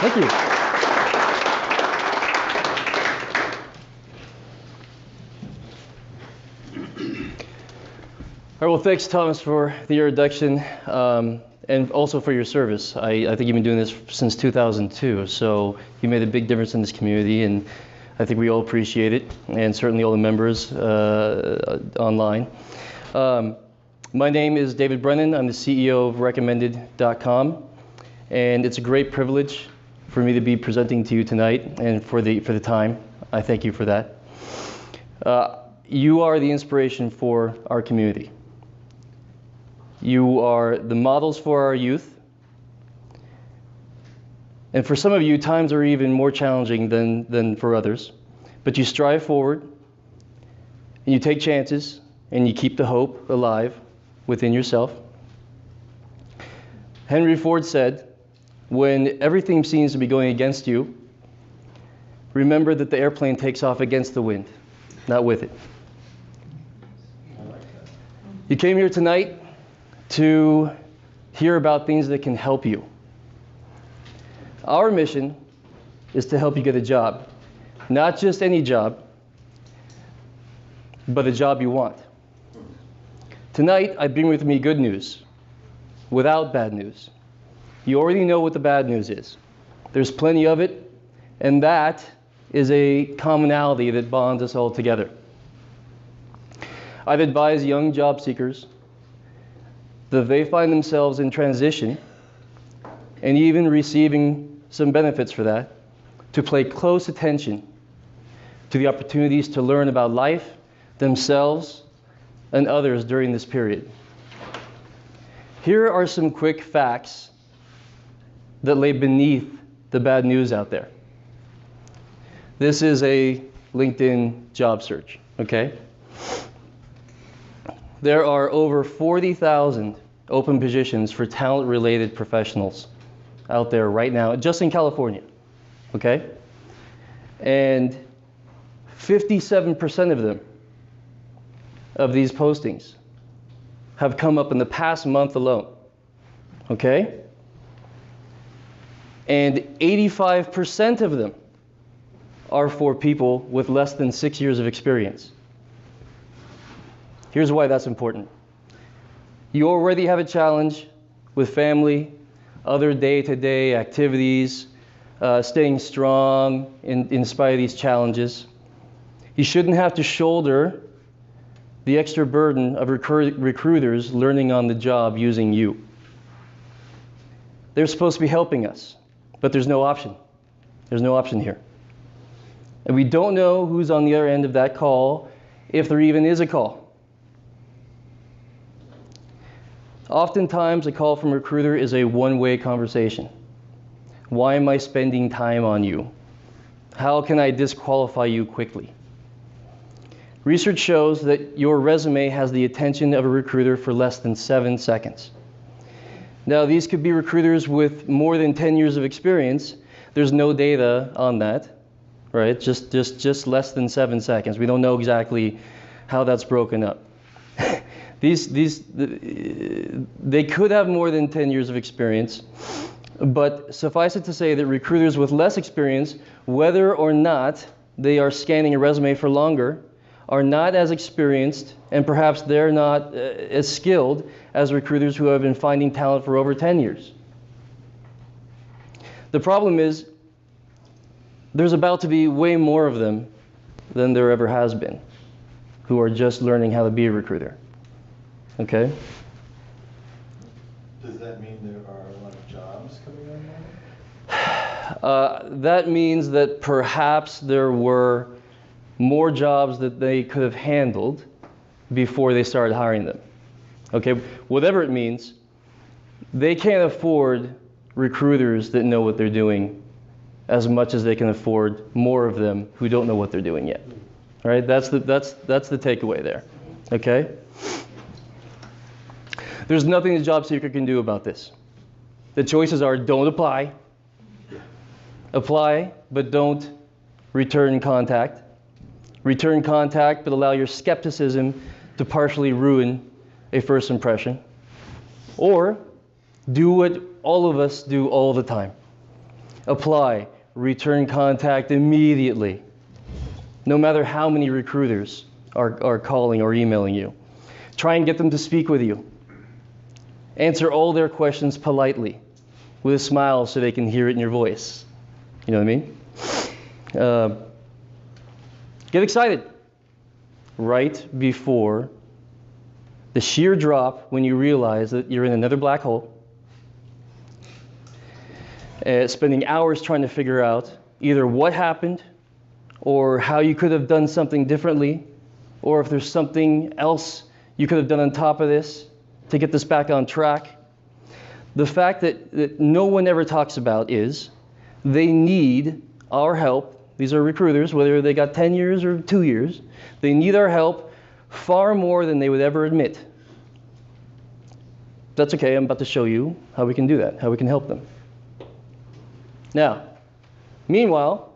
Thank you. All right, well, thanks, Thomas, for the introduction and also for your service. I think you've been doing this since 2002, so you made a big difference in this community, and I think we all appreciate it, and certainly all the members online. My name is David Brennan. I'm the CEO of Recommended.com, and it's a great privilege for me to be presenting to you tonight and for the time. I thank you for that. You are the inspiration for our community. You are the models for our youth. And for some of you, times are even more challenging than for others. But you strive forward, and you take chances, and you keep the hope alive within yourself. Henry Ford said, when everything seems to be going against you, remember that the airplane takes off against the wind, not with it. You came here tonight to hear about things that can help you. Our mission is to help you get a job. Not just any job, but a job you want. Tonight, I bring with me good news, without bad news. You already know what the bad news is. There's plenty of it, and that is a commonality that bonds us all together. I've advised young job seekers that they find themselves in transition and even receiving some benefits for that, to pay close attention to the opportunities to learn about life, themselves, and others during this period. Here are some quick facts that lay beneath the bad news out there. This is a LinkedIn job search, okay? There are over 40,000 open positions for talent-related professionals out there right now, just in California, okay? And 57% of them, of these postings, have come up in the past month alone, okay? And 85% of them are for people with less than 6 years of experience. Here's why that's important. You already have a challenge with family, other day-to-day activities, staying strong in spite of these challenges. You shouldn't have to shoulder the extra burden of recruiters learning on the job using you. They're supposed to be helping us, but there's no option. There's no option here. And we don't know who's on the other end of that call, if there even is a call. Oftentimes, a call from a recruiter is a one-way conversation. Why am I spending time on you? How can I disqualify you quickly? Research shows that your resume has the attention of a recruiter for less than 7 seconds. Now, these could be recruiters with more than 10 years of experience. There's no data on that, right? Just less than 7 seconds. We don't know exactly how that's broken up. They could have more than 10 years of experience, but suffice it to say that recruiters with less experience, whether or not they are scanning a resume for longer, are not as experienced, and perhaps they're not as skilled as recruiters who have been finding talent for over 10 years. The problem is, there's about to be way more of them than there ever has been, who are just learning how to be a recruiter. Okay? Does that mean there are a lot of jobs coming online? That means that perhaps there were more jobs that they could have handled before they started hiring them. Okay? Whatever it means, they can't afford recruiters that know what they're doing as much as they can afford more of them who don't know what they're doing yet. All right? That's the takeaway there. Okay? There's nothing the job seeker can do about this. The choices are don't apply, apply, but don't return contact, return contact, but allow your skepticism to partially ruin a first impression, or do what all of us do all the time. Apply, return contact immediately, no matter how many recruiters are calling or emailing you. Try and get them to speak with you. Answer all their questions politely, with a smile so they can hear it in your voice. You know what I mean? Get excited right before the sheer drop when you realize that you're in another black hole, spending hours trying to figure out either what happened or how you could have done something differently, or if there's something else you could have done on top of this to get this back on track. The fact that no one ever talks about is they need our help. These are recruiters, whether they got 10 years or 2 years. They need our help far more than they would ever admit. That's okay, I'm about to show you how we can do that, how we can help them. Now, meanwhile,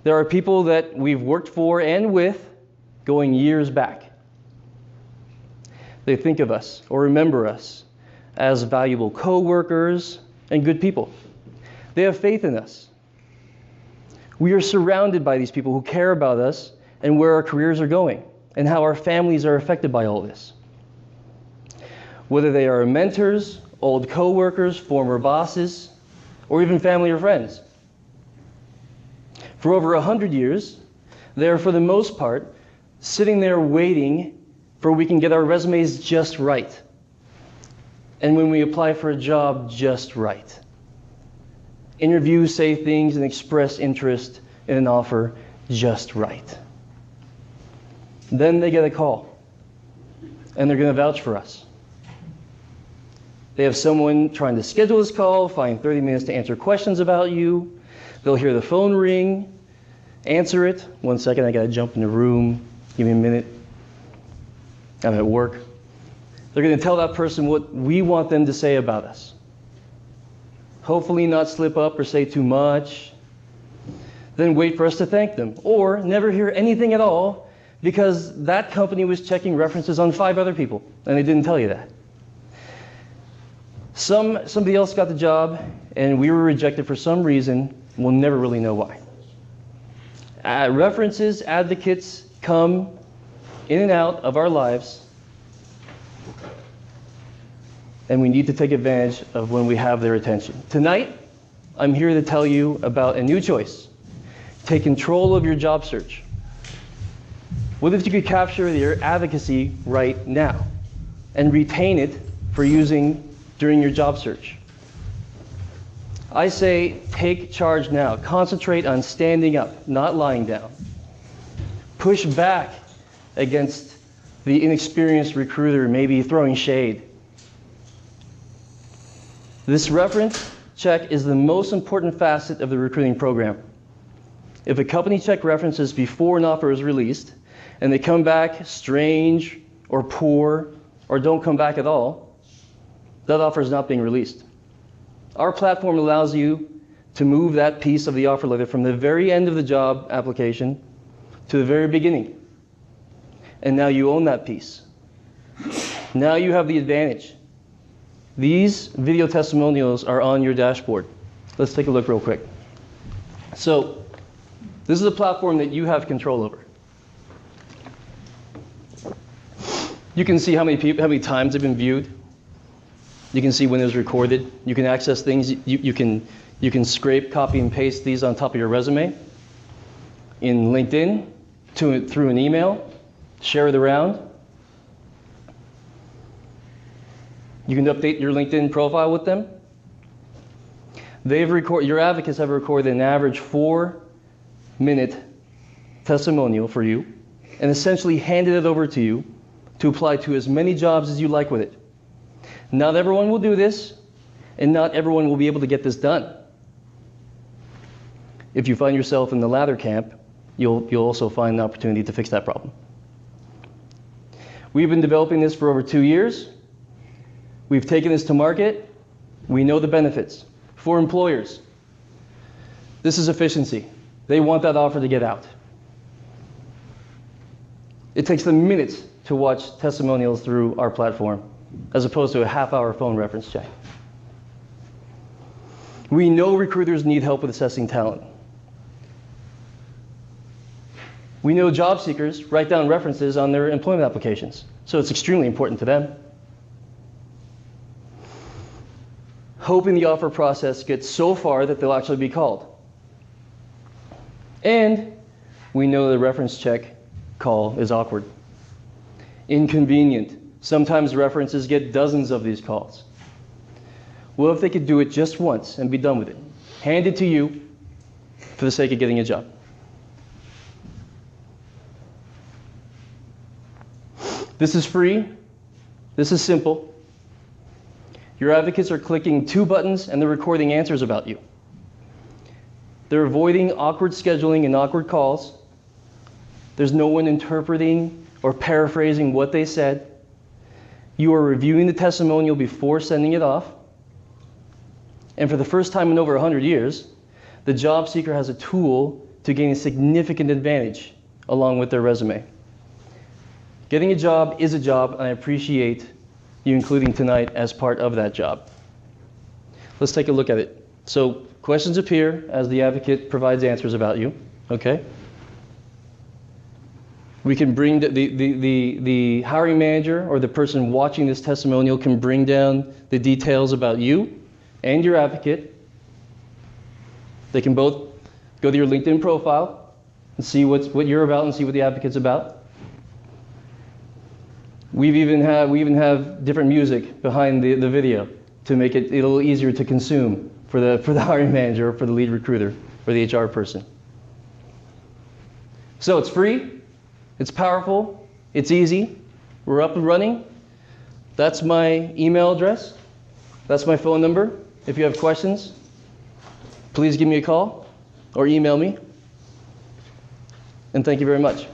there are people that we've worked for and with going years back. They think of us or remember us as valuable co-workers and good people. They have faith in us. We are surrounded by these people who care about us and where our careers are going and how our families are affected by all this. Whether they are mentors, old co-workers, former bosses, or even family or friends. For over 100 years, they are for the most part sitting there waiting for we can get our resumes just right. And when we apply for a job, just right. Interview, say things, and express interest in an offer just right. Then they get a call, and they're going to vouch for us. They have someone trying to schedule this call, find 30 minutes to answer questions about you. They'll hear the phone ring, answer it. 1 second, I got to jump in the room. Give me a minute. I'm at work. They're going to tell that person what we want them to say about us. Hopefully not slip up or say too much. Then wait for us to thank them. Or never hear anything at all because that company was checking references on 5 other people and they didn't tell you that. Somebody else got the job and we were rejected for some reason. We'll never really know why. References, advocates come in and out of our lives, and we need to take advantage of when we have their attention. Tonight, I'm here to tell you about a new choice. Take control of your job search. What if you could capture your advocacy right now and retain it for using during your job search? I say take charge now. Concentrate on standing up, not lying down. Push back against the inexperienced recruiter, maybe throwing shade. This reference check is the most important facet of the recruiting program. If a company check references before an offer is released, and they come back strange or poor or don't come back at all, that offer is not being released. Our platform allows you to move that piece of the offer letter from the very end of the job application to the very beginning. And now you own that piece. Now you have the advantage. These video testimonials are on your dashboard. Let's take a look real quick. So, this is a platform that you have control over. You can see how many times they've been viewed. You can see when it was recorded. You can access things. You can scrape, copy, and paste these on top of your resume in LinkedIn, through an email, share it around. You can update your LinkedIn profile with them. Your advocates have recorded an average 4-minute testimonial for you and essentially handed it over to you to apply to as many jobs as you like with it. Not everyone will do this, and not everyone will be able to get this done. If you find yourself in the latter camp, you'll also find an opportunity to fix that problem. We've been developing this for over 2 years. We've taken this to market. We know the benefits. For employers, this is efficiency. They want that offer to get out. It takes them minutes to watch testimonials through our platform, as opposed to a half-hour phone reference check. We know recruiters need help with assessing talent. We know job seekers write down references on their employment applications, so it's extremely important to them. Hoping the offer process gets so far that they'll actually be called. And we know the reference check call is awkward, inconvenient. Sometimes references get dozens of these calls. Well, if they could do it just once and be done with it, hand it to you for the sake of getting a job. This is free. This is simple. Your advocates are clicking 2 buttons and they're recording answers about you. They're avoiding awkward scheduling and awkward calls. There's no one interpreting or paraphrasing what they said. You are reviewing the testimonial before sending it off. And for the first time in over 100 years, the job seeker has a tool to gain a significant advantage along with their resume. Getting a job is a job, and I appreciate you including tonight as part of that job. Let's take a look at it. So questions appear as the advocate provides answers about you, okay? We can bring the hiring manager or the person watching this testimonial can bring down the details about you and your advocate. They can both go to your LinkedIn profile and see what you're about and see what the advocate's about. We even have different music behind the video to make it a little easier to consume for the hiring manager or for the lead recruiter or the HR person. So it's free, it's powerful, it's easy, we're up and running. That's my email address, that's my phone number. If you have questions, please give me a call or email me. And thank you very much.